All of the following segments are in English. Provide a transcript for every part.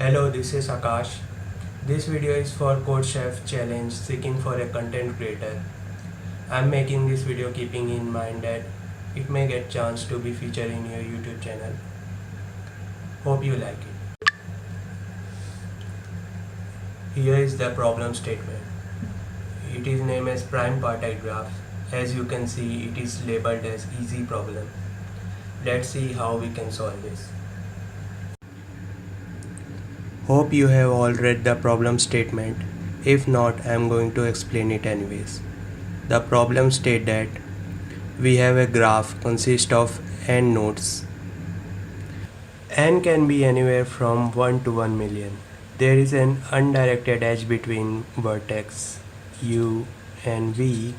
Hello, this is Akash. This video is for CodeChef Challenge seeking for a content creator. I'm making this video keeping in mind that it may get chance to be featured in your YouTube channel. Hope you like it. Here is the problem statement. It is named as prime partite graph. As you can see, it is labeled as easy problem. Let's see how we can solve this. Hope you have all read the problem statement. If not, I am going to explain it anyways. The problem states that we have a graph consist of n nodes. N can be anywhere from 1 to 1 million. There is an undirected edge between vertex u and v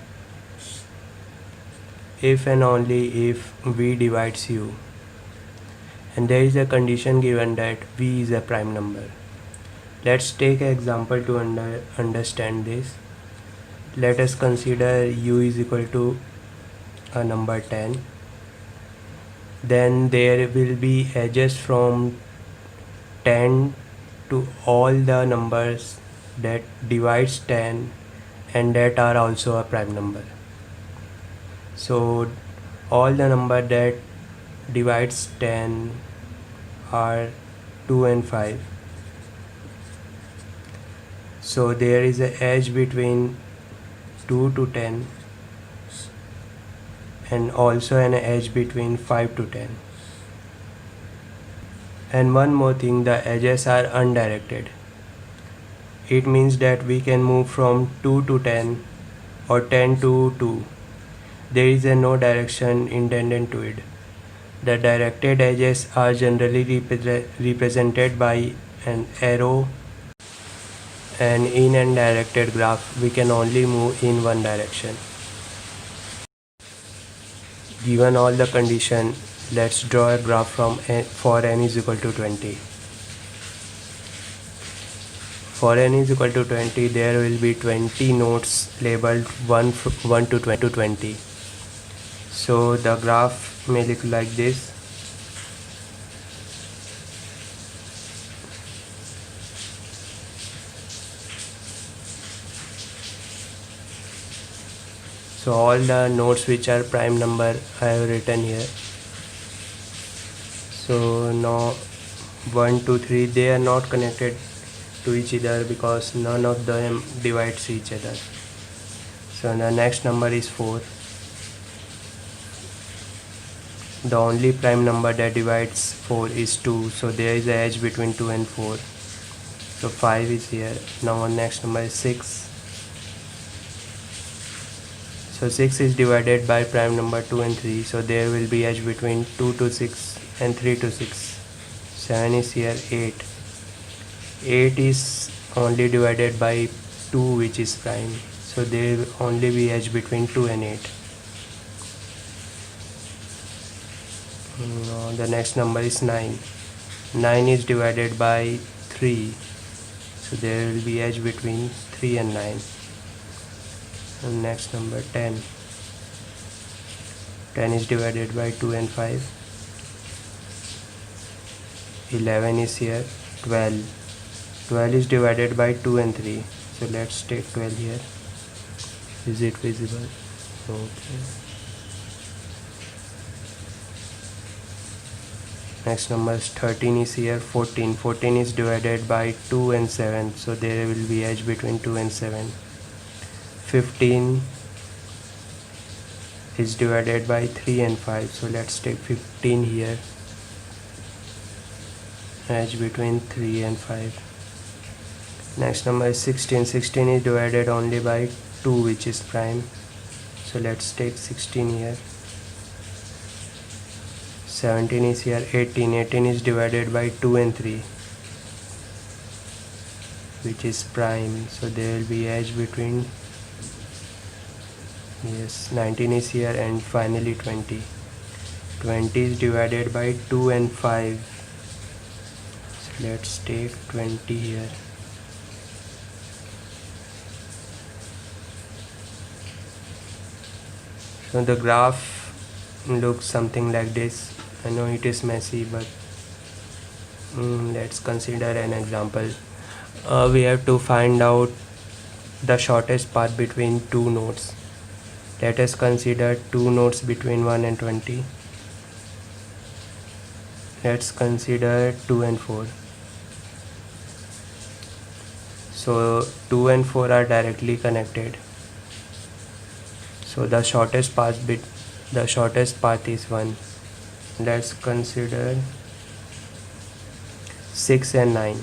if and only if v divides u, and there is a condition given that v is a prime number. Let's take an example to understand this. Let us consider u is equal to a number 10. Then there will be edges from 10 to all the numbers that divides 10 and that are also a prime number. So all the number that divides 10 are 2 and 5. So there is an edge between 2 to 10 and also an edge between 5 to 10. And one more thing, the edges are undirected. It means that we can move from 2 to 10 or 10 to 2. There is no direction intended to it. The directed edges are generally represented by an arrow, and in an undirected graph we can only move in one direction. Given all the condition, let's draw a graph for n is equal to 20. For n is equal to 20, there will be 20 nodes labeled 1 to 20. So the graph may look like this. So all the nodes which are prime number I have written here. So now 1, 2, 3, they are not connected to each other because none of them divides each other. So the next number is 4. The only prime number that divides 4 is 2. So there is an edge between 2 and 4. So 5 is here. Now next number is 6. So 6 is divided by prime number 2 and 3. So there will be edge between 2 to 6 and 3 to 6. 7 is here. 8. 8 is only divided by 2, which is prime. So there will only be edge between 2 and 8. Now the next number is 9. 9 is divided by 3. So there will be edge between 3 and 9. And next number 10. 10 is divided by 2 and 5. 11 is here. 12. 12 is divided by 2 and 3. So let's take 12 here. Is it visible? Okay. Next number is 13 is here. 14. 14 is divided by 2 and 7. So there will be edge between 2 and 7. 15 is divided by 3 and 5. So let's take 15 here. Edge between 3 and 5. Next number is 16. 16 is divided only by 2, which is prime. So let's take 16 here. 17 is here. 18. 18 is divided by 2 and 3, which is prime. So there will be edge between 19 is here, and finally 20. 20 is divided by 2 and 5. So let's take 20 here. So the graph looks something like this. I know it is messy, but Let's consider an example. We have to find out the shortest path between two nodes. Let us consider two nodes between 1 and 20. Let's consider 2 and 4. So 2 and 4 are directly connected. So the shortest path is 1. Let's consider 6 and 9.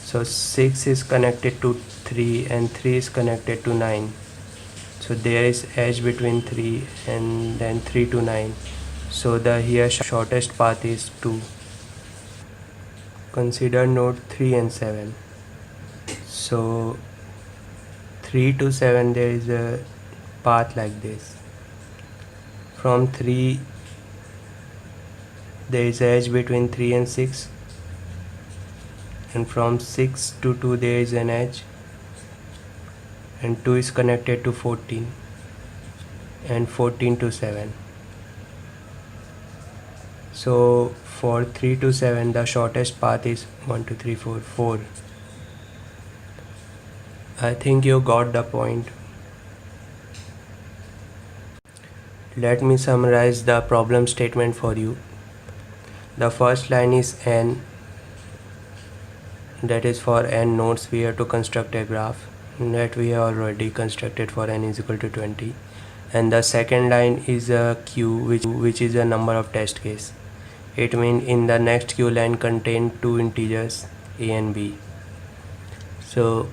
So 6 is connected to 3 and 3 is connected to 9. So there is edge between 3 and then 3 to 9. So the here shortest path is 2. Consider node 3 and 7. So 3 to 7 there is a path like this. From 3 there is edge between 3 and 6, and from 6 to 2 there is an edge, and 2 is connected to 14 and 14 to 7. So for 3 to 7 the shortest path is 1 2 3 4 4. I think you got the point. Let me summarize the problem statement for you. The first line is n, that is for n nodes we have to construct a graph that we have already constructed for n is equal to 20, and the second line is a q which is a number of test case. It means in the next q line contain two integers a and b. So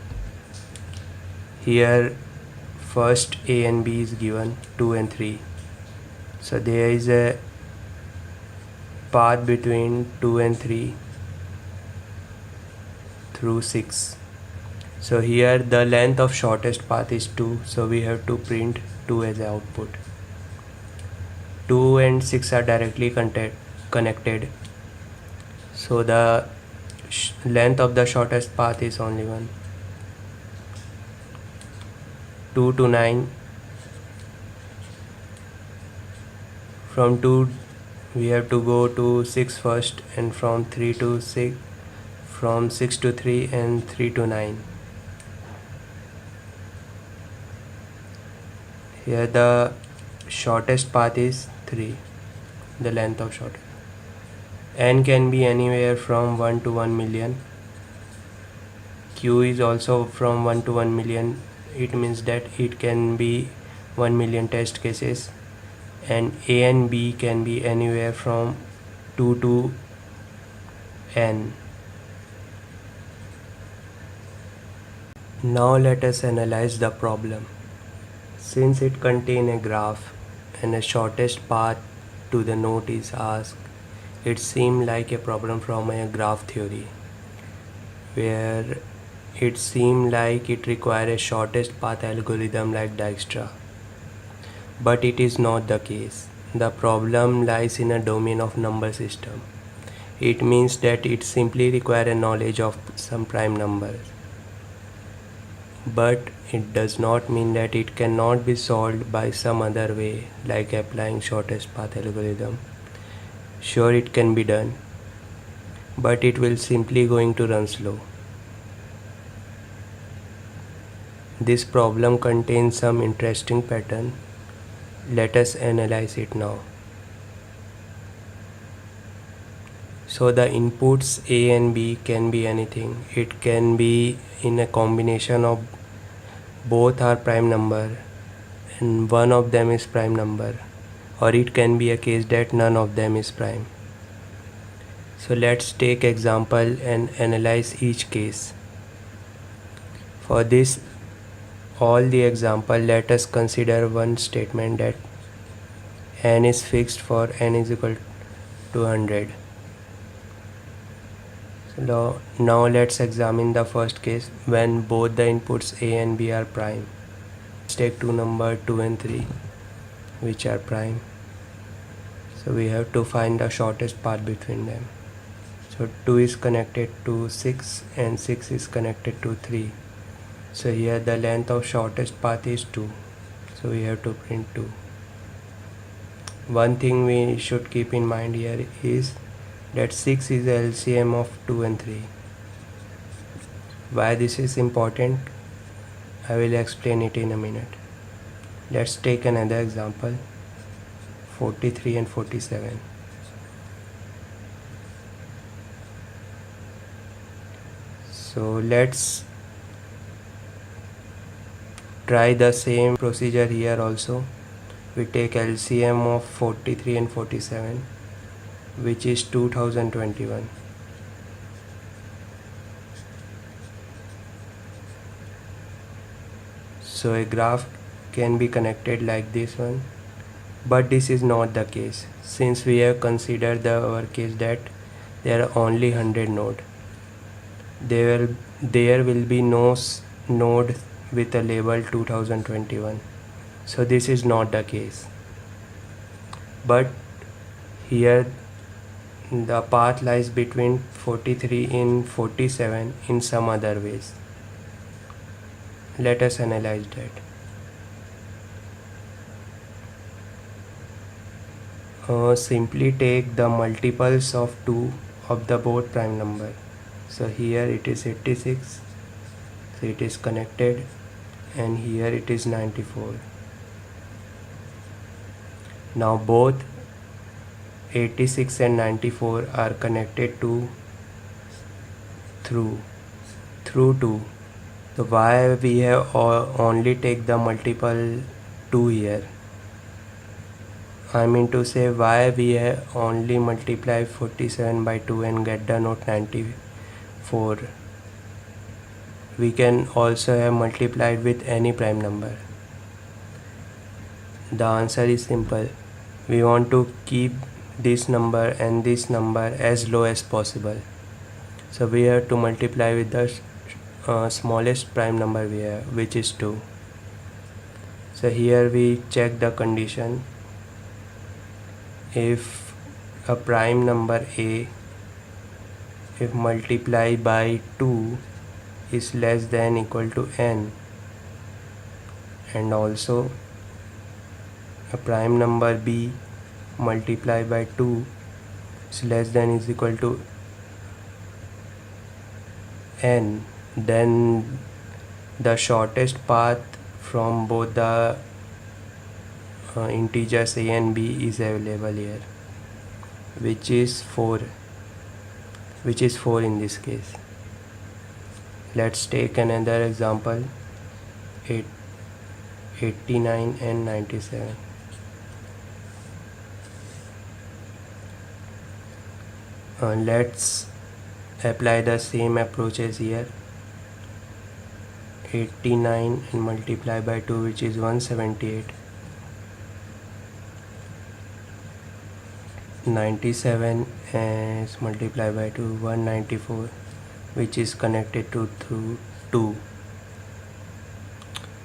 here first a and b is given 2 and 3. So there is a path between 2 and 3 through 6. So here the length of shortest path is 2, so we have to print 2 as output. 2 and 6 are directly connected, so the length of the shortest path is only 1. 2 to 9. From 2 we have to go to 6 first, and from 3 to 6, from 6 to 3 and 3 to 9. Here the shortest path is 3, the length of shortest. N can be anywhere from 1 to 1 million. Q is also from 1 to 1 million. It means that it can be 1 million test cases, and A and B can be anywhere from 2 to n. Now let us analyze the problem. Since it contains a graph and a shortest path to the node is asked, it seemed like a problem from a graph theory, where it seemed like it requires a shortest path algorithm like Dijkstra. But it is not the case. The problem lies in a domain of number system. It means that it simply requires a knowledge of some prime numbers. But it does not mean that it cannot be solved by some other way, like applying shortest path algorithm. Sure, it can be done, but it will simply going to run slow. This problem contains some interesting pattern. Let us analyze it now. So the inputs A and B can be anything. It can be in a combination of both are prime number and one of them is prime number, or it can be a case that none of them is prime. So let's take example and analyze each case. For this all the example, let us consider one statement that n is fixed for n is equal to 100. So now let's examine the first case when both the inputs A and B are prime. Let's take two numbers 2 and 3 which are prime. So we have to find the shortest path between them. So 2 is connected to 6 and 6 is connected to 3. So here the length of shortest path is 2. So we have to print 2. One thing we should keep in mind here is that 6 is the LCM of 2 and 3. Why this is important, I will explain it in a minute. Let's take another example, 43 and 47. So let's try the same procedure here also. We take LCM of 43 and 47, which is 2021. So a graph can be connected like this one, but this is not the case, since we have considered our case that there are only 100 nodes. There will be no node with a label 2021. So this is not the case. But here the path lies between 43 and 47 in some other ways. Let us analyze that. Simply take the multiples of 2 of the both prime number. So here it is 86, so it is connected, and here it is 94. Now both 86 and 94 are connected to through 2. So why we have only take the multiple 2 here? I mean to say, why we have only multiply 47 by 2 and get the node 94? We can also have multiplied with any prime number. The answer is simple. We want to keep this number and this number as low as possible. So we have to multiply with the smallest prime number we have, which is 2. So here we check the condition. If a prime number A, if multiplied by 2 is less than equal to n, and also a prime number B multiplied by 2 is less than is equal to n, then the shortest path from both the integers A and B is available here, which is 4 in this case. Let's take another example, 89 and 97. Let's apply the same approaches here. 89 and multiply by 2, which is 178. 97 is multiplied by 2, 194, which is connected to through 2.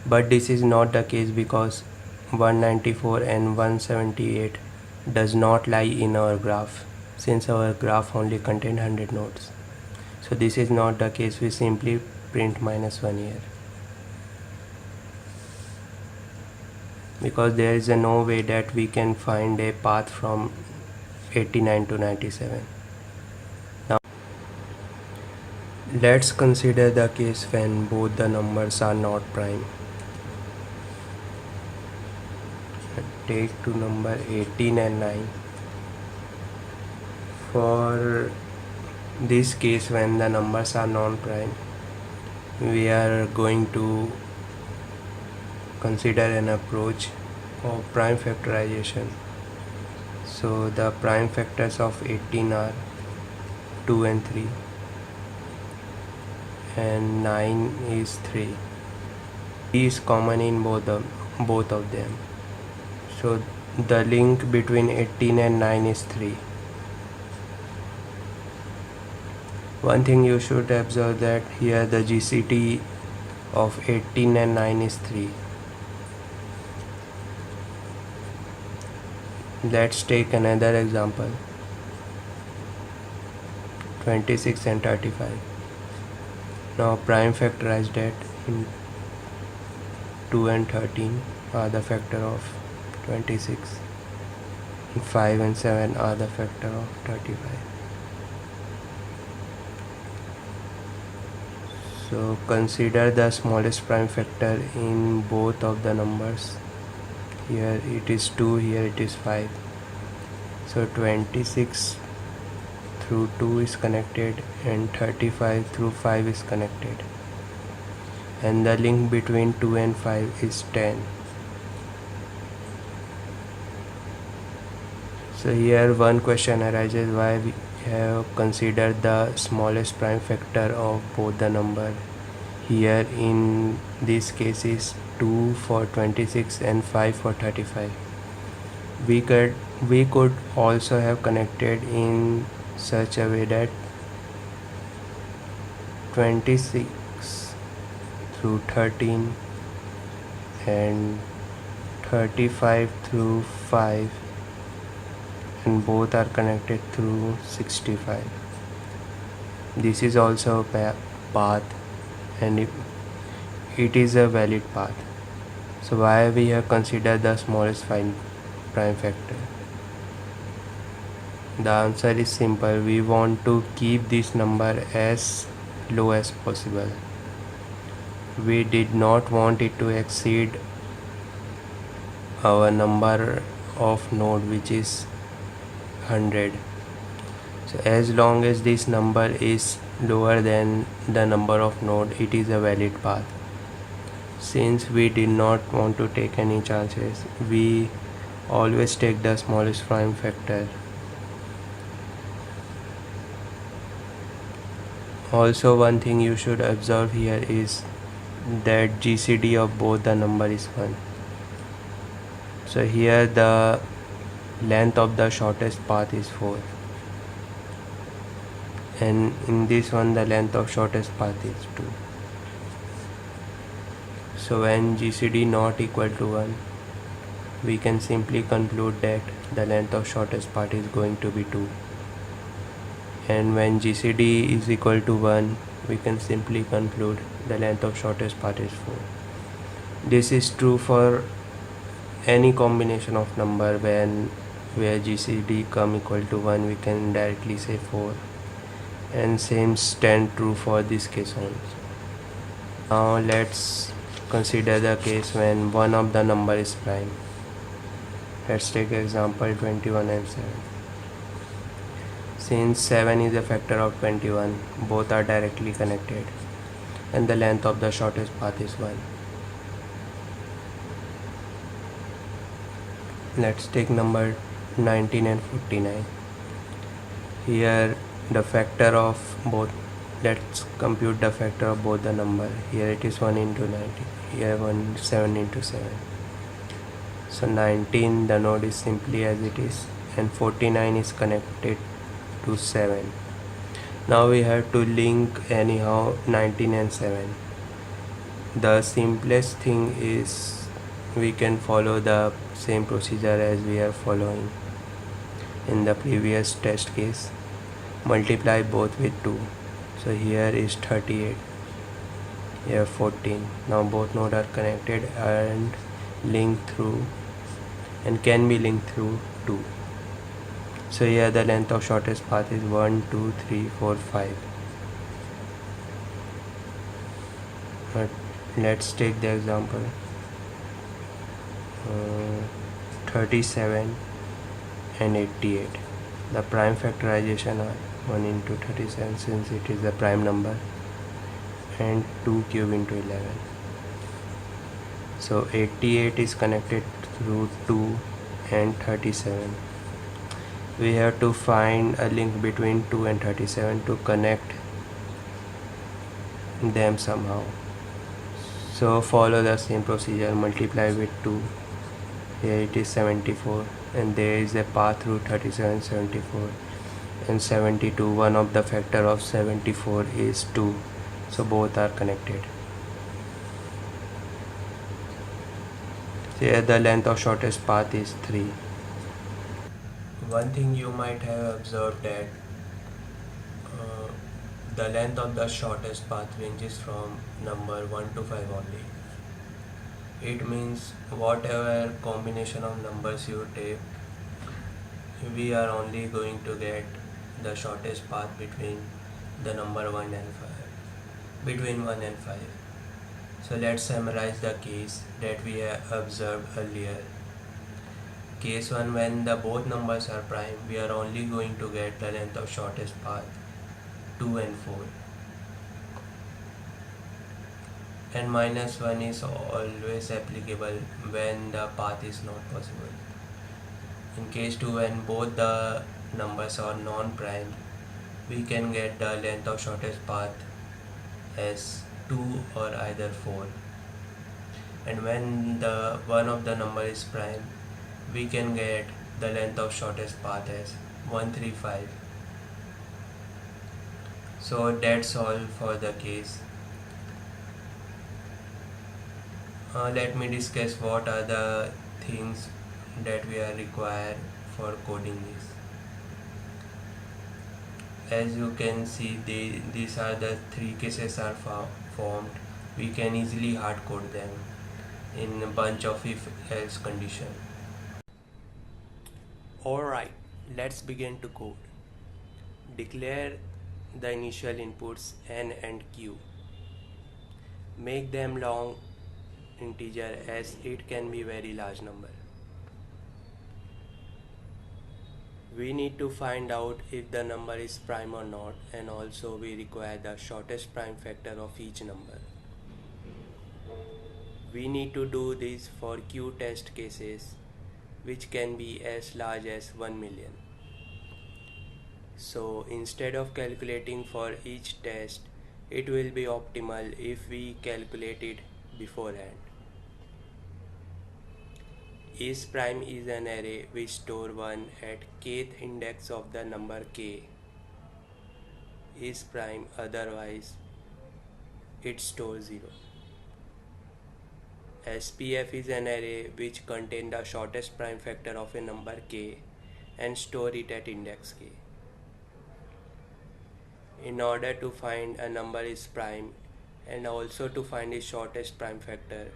But this is not the case, because 194 and 178 does not lie in our graph, since our graph only contains 100 nodes. So this is not the case. We simply print -1 here, because there is no way that we can find a path from 89 to 97. Now let's consider the case when both the numbers are not prime. Take to number 18 and 9. For this case, when the numbers are non-prime, we are going to consider an approach of prime factorization. So the prime factors of 18 are 2 and 3, and 9 is 3. E is common in both of them. So the link between 18 and 9 is 3. One thing you should observe, that here the GCT of 18 and 9 is 3. Let's take another example, 26 and 35. Now prime factorize that in 2 and 13 are the factor of 26. 5 and 7 are the factor of 35. So consider the smallest prime factor in both of the numbers. Here it is 2, here it is 5. So 26 through 2 is connected and 35 through 5 is connected, and the link between 2 and 5 is 10. So here one question arises, why we have considered the smallest prime factor of both the number. Here in this case is 2 for 26 and 5 for 35. We could also have connected in such a way that 26 through 13 and 35 through 5, and both are connected through 65. This is also a path, and it is a valid path. So why we have considered the smallest prime factor? The answer is simple. We want to keep this number as low as possible. We did not want it to exceed our number of node, which is 100. So as long as this number is lower than the number of node, it is a valid path. Since we did not want to take any chances, we always take the smallest prime factor. Also, one thing you should observe here is that GCD of both the number is 1. So here the length of the shortest path is 4, and in this one the length of shortest path is 2. So when GCD not equal to 1, we can simply conclude that the length of shortest path is going to be 2. And when GCD is equal to 1, we can simply conclude the length of shortest path is 4. This is true for any combination of number. Where GCD come equal to 1, we can directly say 4, and same stand true for this case also. Now let's consider the case when one of the number is prime. Let's take example 21 and 7. Since 7 is a factor of 21, both are directly connected, and the length of the shortest path is 1. Let's take number 19 and 49. Here the factor of both, let's compute the factor of both the number. Here it is 1 into 19, here 7 into 7. So 19, the node is simply as it is, and 49 is connected to 7. Now we have to link anyhow 19 and 7. The simplest thing is we can follow the same procedure as we are following in the previous test case. Multiply both with 2. So here is 38, here 14. Now both nodes are connected and linked through, and can be linked through 2. So here the length of shortest path is 1, 2, 3, 4, 5. But let's take the example 37 and 88. The prime factorization are 1 into 37 since it is a prime number, and 2 cube into 11. So 88 is connected through 2 and 37. We have to find a link between 2 and 37 to connect them somehow. So follow the same procedure. Multiply with 2. Here it is 74, and there is a path through 37, 74 and 72. One of the factor of 74 is 2, so both are connected. Here the length of shortest path is 3. One thing you might have observed that the length of the shortest path ranges from number 1 to 5 only. It means whatever combination of numbers you take, we are only going to get the shortest path between the number 1 and 5. between 1 and 5. So let's summarize the case that we have observed earlier. Case 1, when the both numbers are prime, we are only going to get the length of shortest path 2 and 4. And minus 1 is always applicable when the path is not possible. In case 2, when both the numbers are non-prime, we can get the length of shortest path as 2 or either 4. And when the one of the number is prime, we can get the length of shortest path as 135. So that's all for the case. Let me discuss what are the things that we are required for coding this. As you can see, these are the three cases are formed. We can easily hard code them in a bunch of if else condition. Alright, let's begin to code. Declare the initial inputs n and q. Make them long integer as it can be very large number. We need to find out if the number is prime or not, and also we require the shortest prime factor of each number. We need to do this for q test cases, which can be as large as 1 million. So instead of calculating for each test, it will be optimal if we calculate it beforehand. Is prime is an array which store 1 at kth index of the number k. Is prime, otherwise it stores 0. SPF is an array which contains the shortest prime factor of a number k and store it at index k. In order to find a number is prime and also to find its shortest prime factor,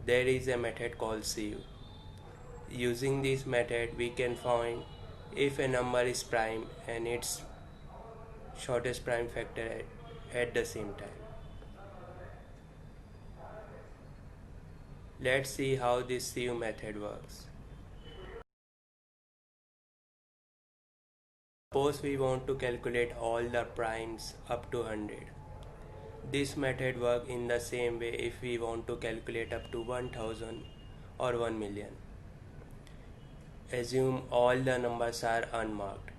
there is a method called sieve. Using this method, we can find if a number is prime and its shortest prime factor at the same time. Let's see how this sieve method works. Suppose we want to calculate all the primes up to 100. This method works in the same way if we want to calculate up to 1000 or 1 million. Assume all the numbers are unmarked.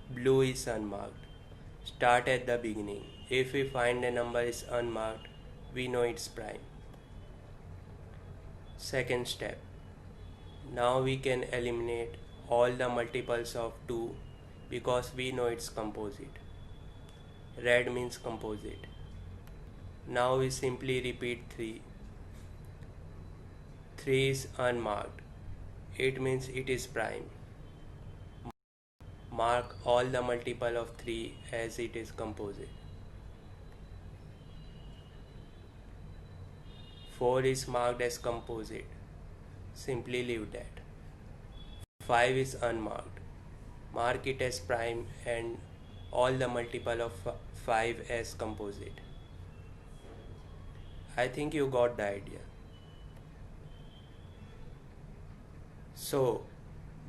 Blue is unmarked. Start at the beginning. If we find a number is unmarked, we know it's prime. Second step. Now we can eliminate all the multiples of 2 because we know it's composite. Red means composite. Now we simply repeat 3. 3 is unmarked. It means it is prime. Mark all the multiple of 3 as it is composite. 4 is marked as composite. Simply leave that. 5 is unmarked. Mark it as prime and all the multiple of 5 as composite. I think you got the idea. So,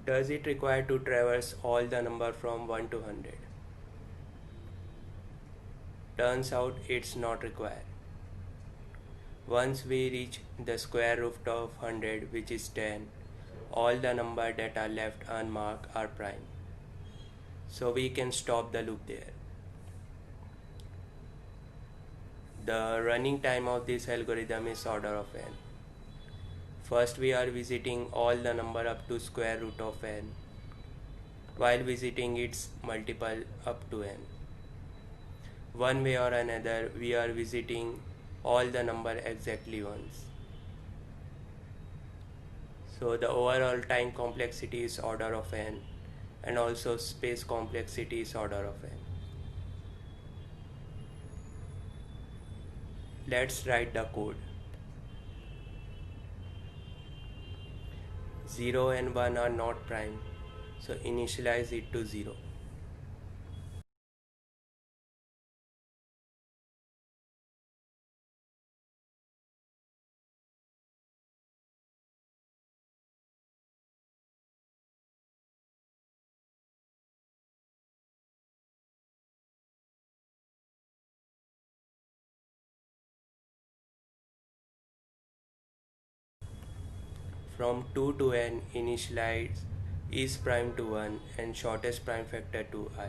does it require to traverse all the number from 1 to 100? Turns out it's not required. Once we reach the square root of 100, which is 10, all the numbers that are left unmarked are prime. So we can stop the loop there. The running time of this algorithm is order of n. First we are visiting all the number up to square root of n, while visiting its multiple up to n. One way or another, we are visiting all the number exactly once. So the overall time complexity is order of n, and also space complexity is order of n. Let's write the code. 0 and 1 are not prime, so initialize it to 0. from 2 to n, initialize is prime to 1 and shortest prime factor to I.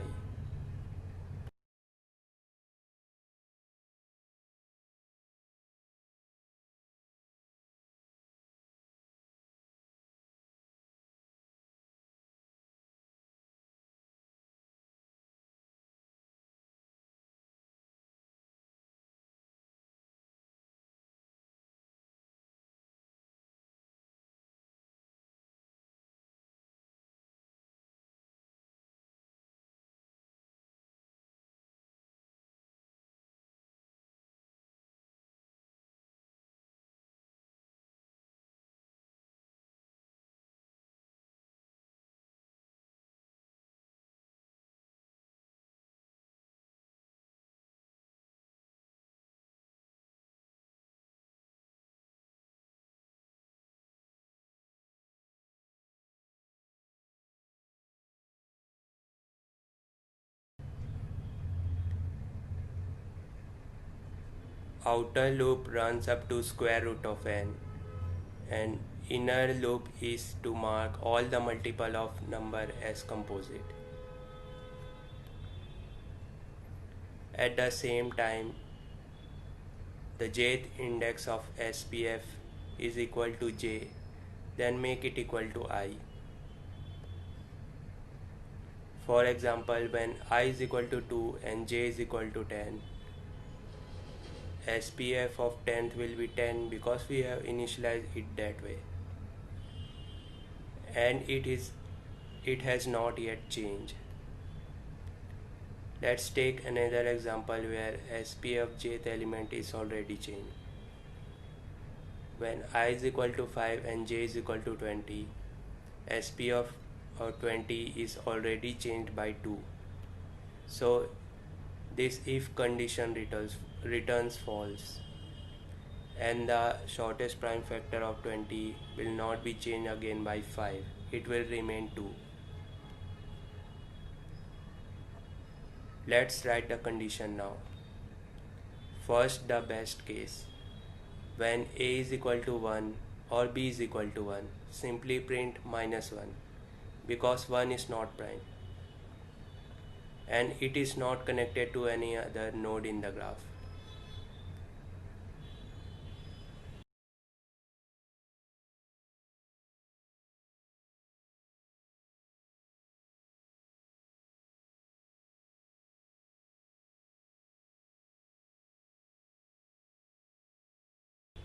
Outer loop runs up to square root of n, and inner loop is to mark all the multiple of number as composite. At the same time, the jth index of SPF is equal to j, then make it equal to I. For example, when I is equal to 2 and j is equal to 10, SPF of 10th will be 10 because we have initialized it that way, and it has not yet changed. Let's take another example where SPF jth element is already changed. When I is equal to 5 and j is equal to 20, SPF of 20 is already changed by 2. So this if condition returns false, and the shortest prime factor of 20 will not be changed again by 5, it will remain 2. Let's write the condition now. First, the best case. When a is equal to 1 or b is equal to 1, simply print -1 because 1 is not prime and it is not connected to any other node in the graph.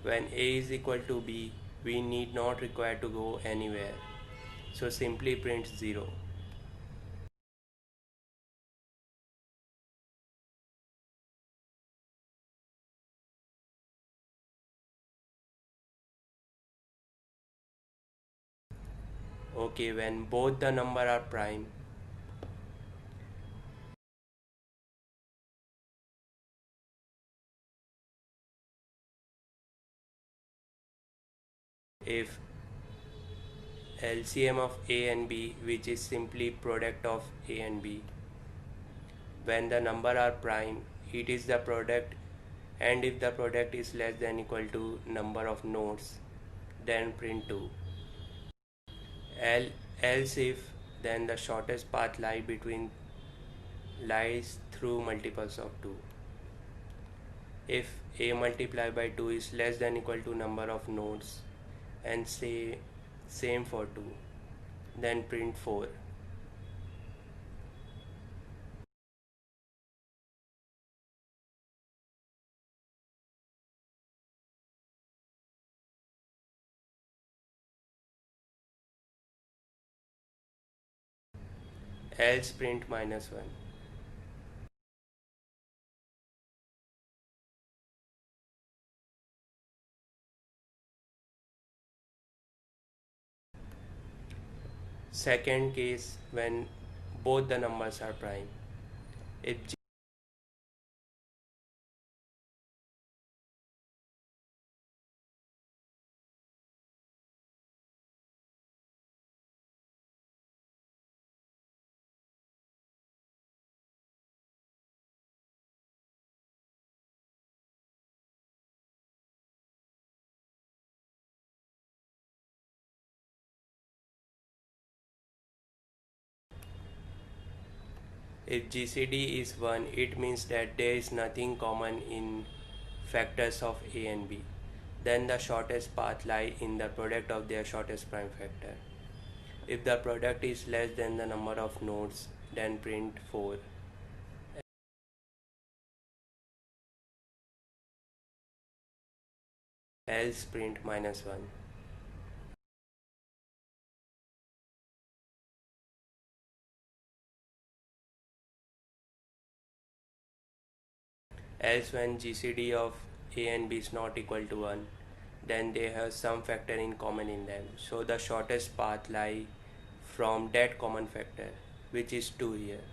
When a is equal to b, we need not require to go anywhere, so simply print 0. Okay, when both the number are prime, if LCM of a and b, which is simply product of a and b, when the number are prime, it is the product, and if the product is less than equal to number of nodes, then print 2. Else if, then the shortest path lies through multiples of 2. If a multiplied by 2 is less than equal to number of nodes, and say same for 2, then print 4. Else print -1. Second case, when both the numbers are prime. If If GCD is 1, it means that there is nothing common in factors of A and B. Then the shortest path lies in the product of their shortest prime factor. If the product is less than the number of nodes, then print 4. Else print -1. Else when GCD of A and B is not equal to 1, then they have some factor in common in them. So the shortest path lie from that common factor, which is 2 here.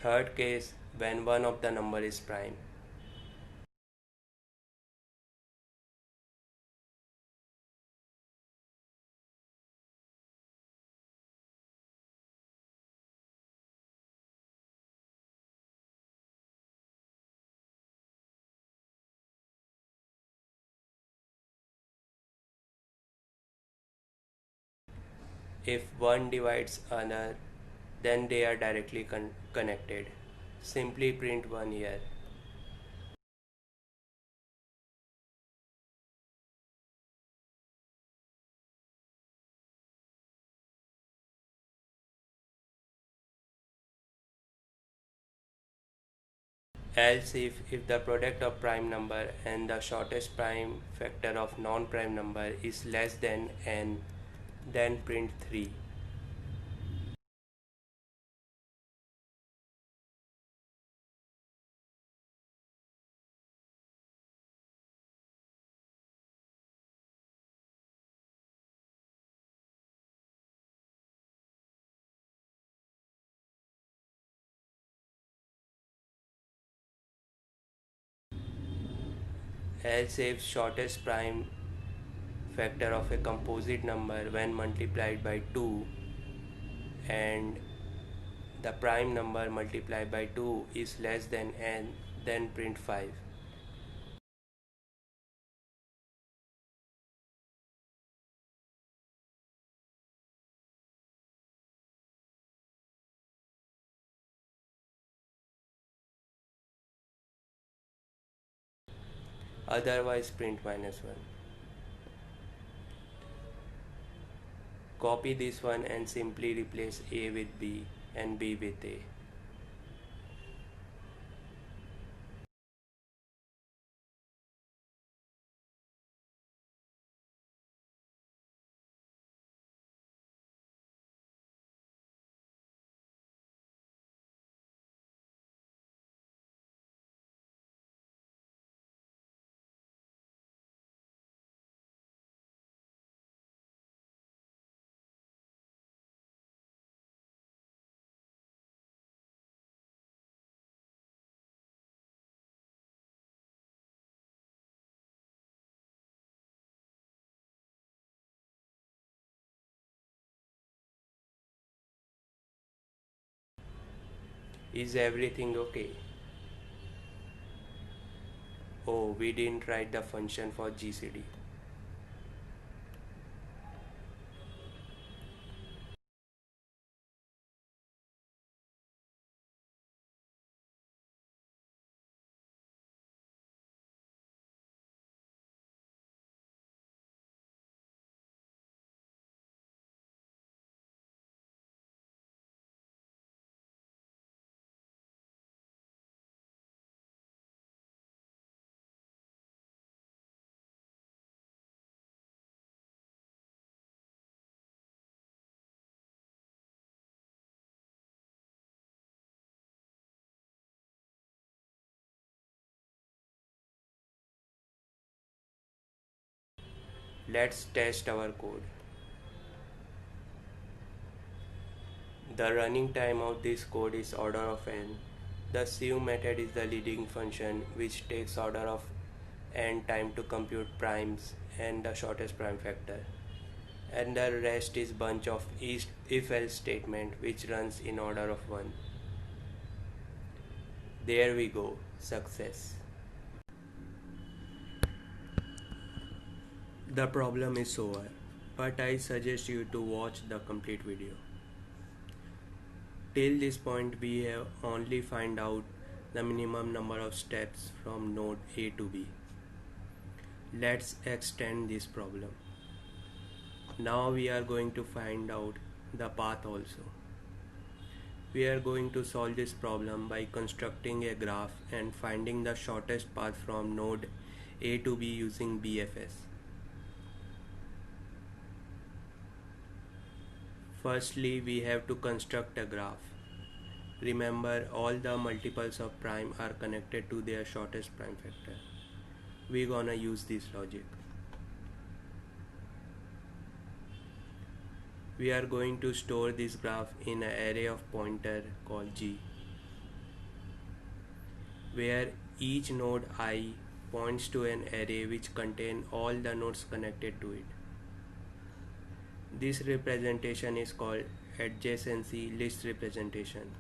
Third case, when one of the number is prime. If one divides another, then they are directly connected. Simply print 1 here. Else if the product of prime number and the shortest prime factor of non-prime number is less than n, then print 3. Else if shortest prime factor of a composite number when multiplied by 2 and the prime number multiplied by 2 is less than n, then print 5. Otherwise print -1. Copy this one and simply replace A with B and B with A. Is everything okay? Oh, we didn't write the function for GCD. Let's test our code. The running time of this code is order of n. The sieve method is the leading function which takes order of n time to compute primes and the shortest prime factor. And the rest is bunch of if-else statement which runs in order of 1. There we go, success. The problem is over, but I suggest you to watch the complete video. Till this point we have only find out the minimum number of steps from node A to B. Let's extend this problem. Now we are going to find out the path also. We are going to solve this problem by constructing a graph and finding the shortest path from node A to B using BFS. Firstly, we have to construct a graph. Remember, all the multiples of prime are connected to their shortest prime factor. We're gonna use this logic. We are going to store this graph in an array of pointer called G, where each node I points to an array which contain all the nodes connected to it. This representation is called adjacency list representation.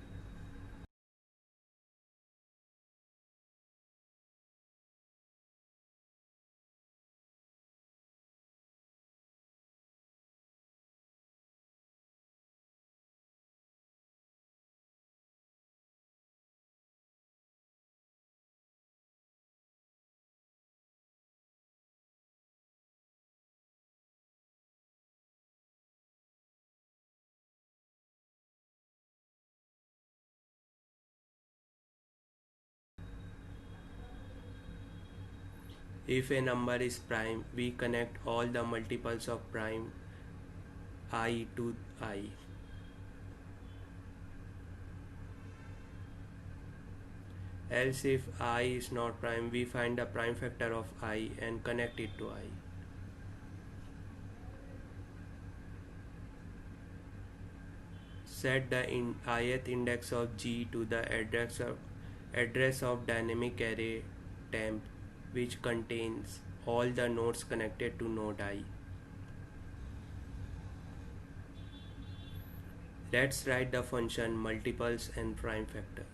If a number is prime, we connect all the multiples of prime I to I. Else if I is not prime, we find the prime factor of I and connect it to I. Set the ith index of G to the address of dynamic array temp, which contains all the nodes connected to node I. Let's write the function multiples and prime factor.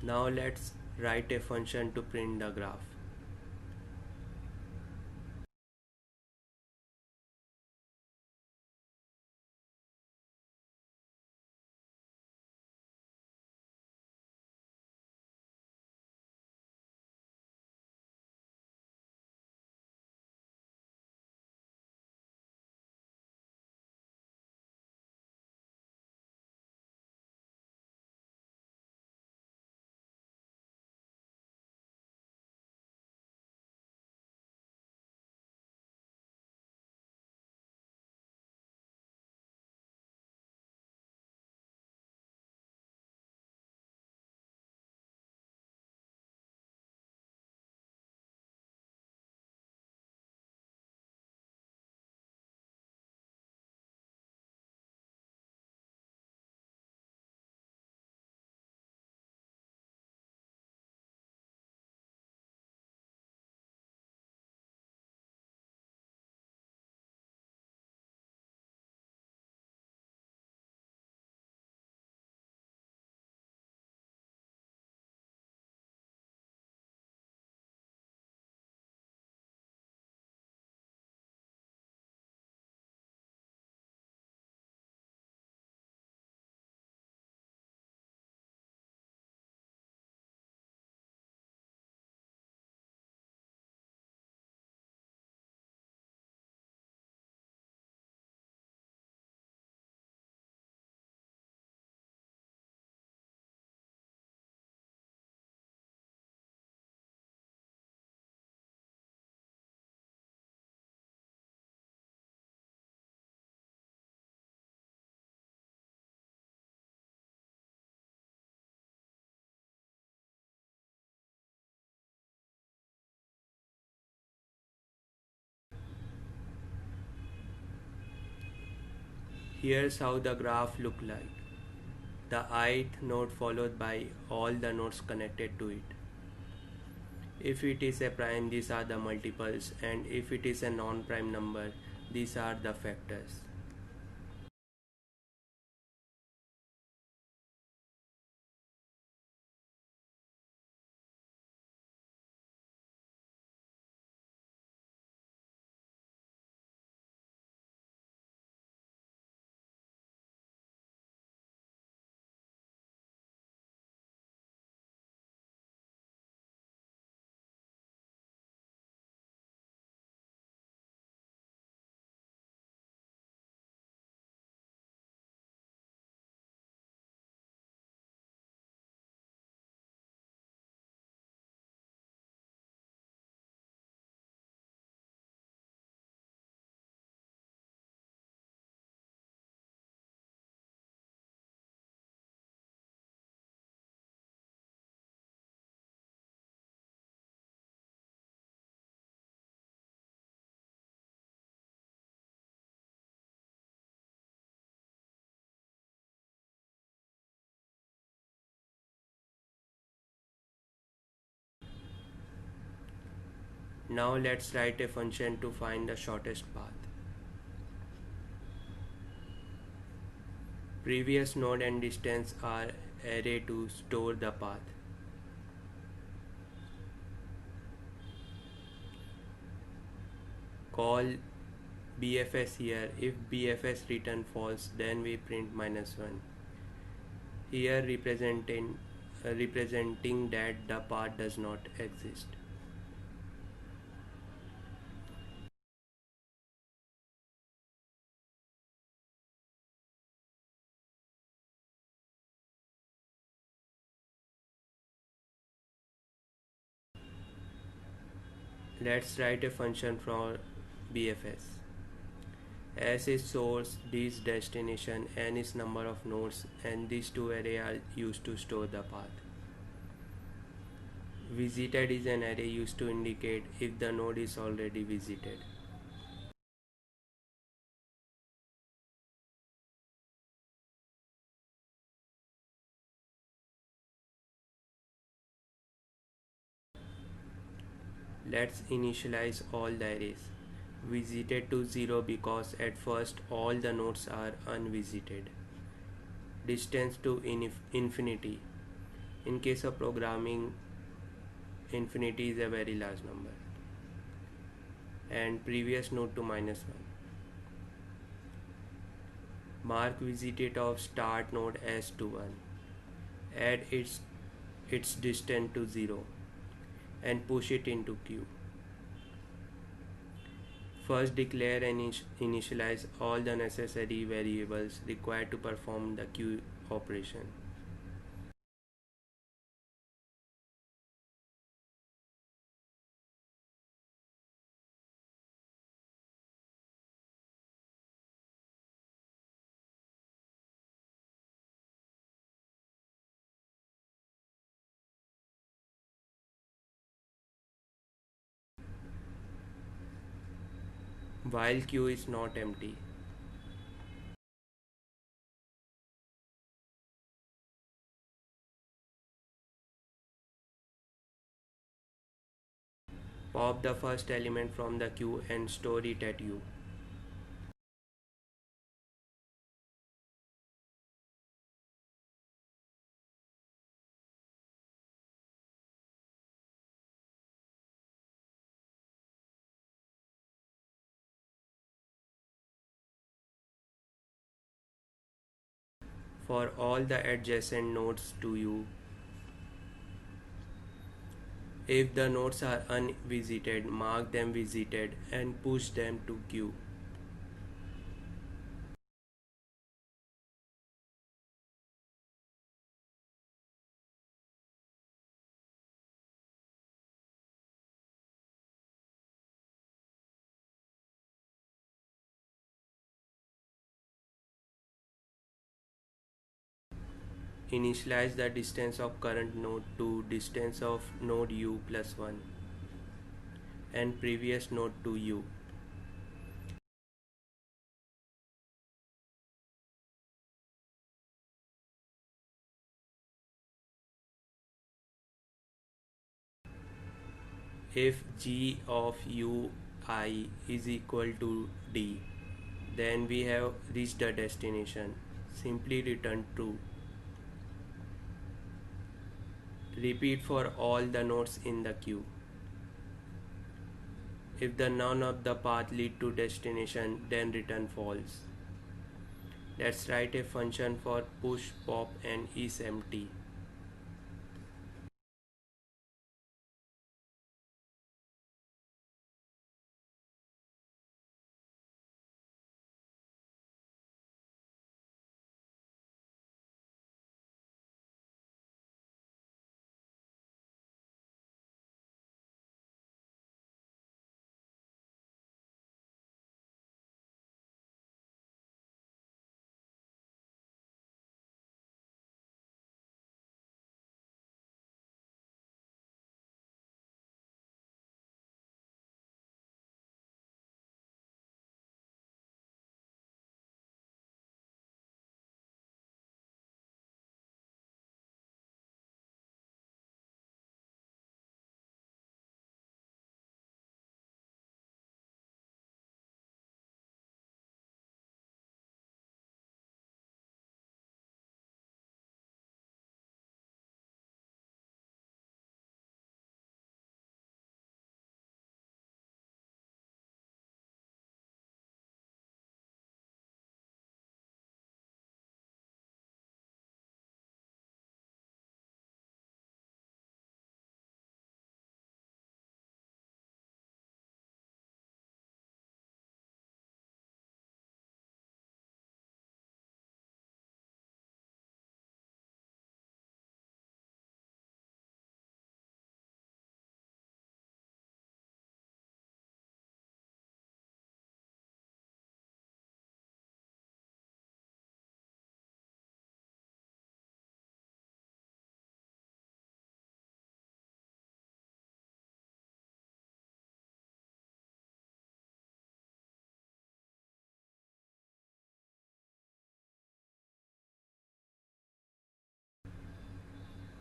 Now let's write a function to print the graph. Here's how the graph look like. The ith node followed by all the nodes connected to it. If it is a prime, these are the multiples, and if it is a non-prime number, these are the factors. Now let's write a function to find the shortest path. Previous node and distance are array to store the path. Call BFS here. If BFS return false, then we print -1. Here representing that the path does not exist. Let's write a function for BFS. S is source, D is destination, N is number of nodes, and these two arrays are used to store the path. Visited is an array used to indicate if the node is already visited. Let's initialize all the arrays. Visited to 0 because at first all the nodes are unvisited. Distance to infinity. In case of programming, infinity is a very large number. And previous node to minus 1. Mark visited of start node as to 1. Add its distance to 0 and push it into queue. First declare and initialize all the necessary variables required to perform the queue operation. While queue is not empty, pop the first element from the queue and store it at U. For all the adjacent nodes to U, if the nodes are unvisited, mark them visited and push them to queue. Initialize the distance of current node to distance of node U plus 1 and previous node to U. If g of ui is equal to d, then we have reached the destination. Simply return true. Repeat for all the nodes in the queue. If the none of the path lead to destination, then return false. Let's write a function for push, pop and isEmpty.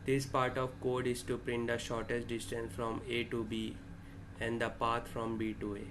This part of code is to print the shortest distance from A to B and the path from B to A.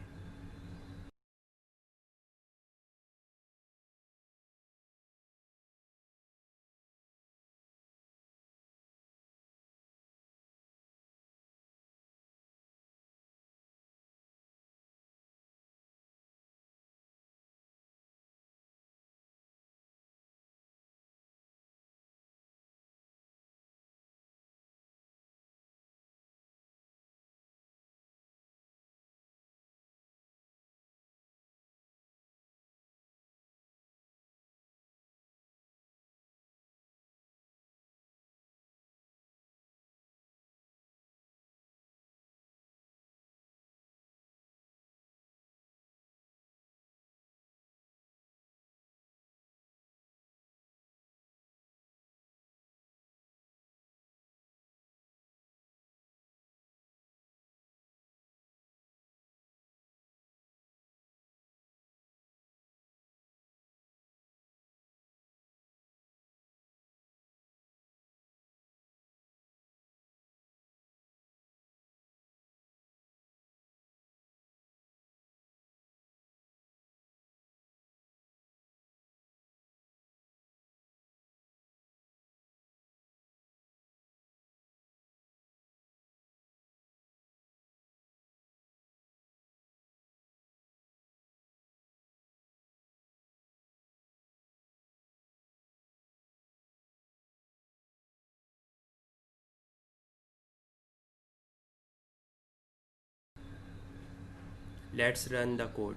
Let's run the code.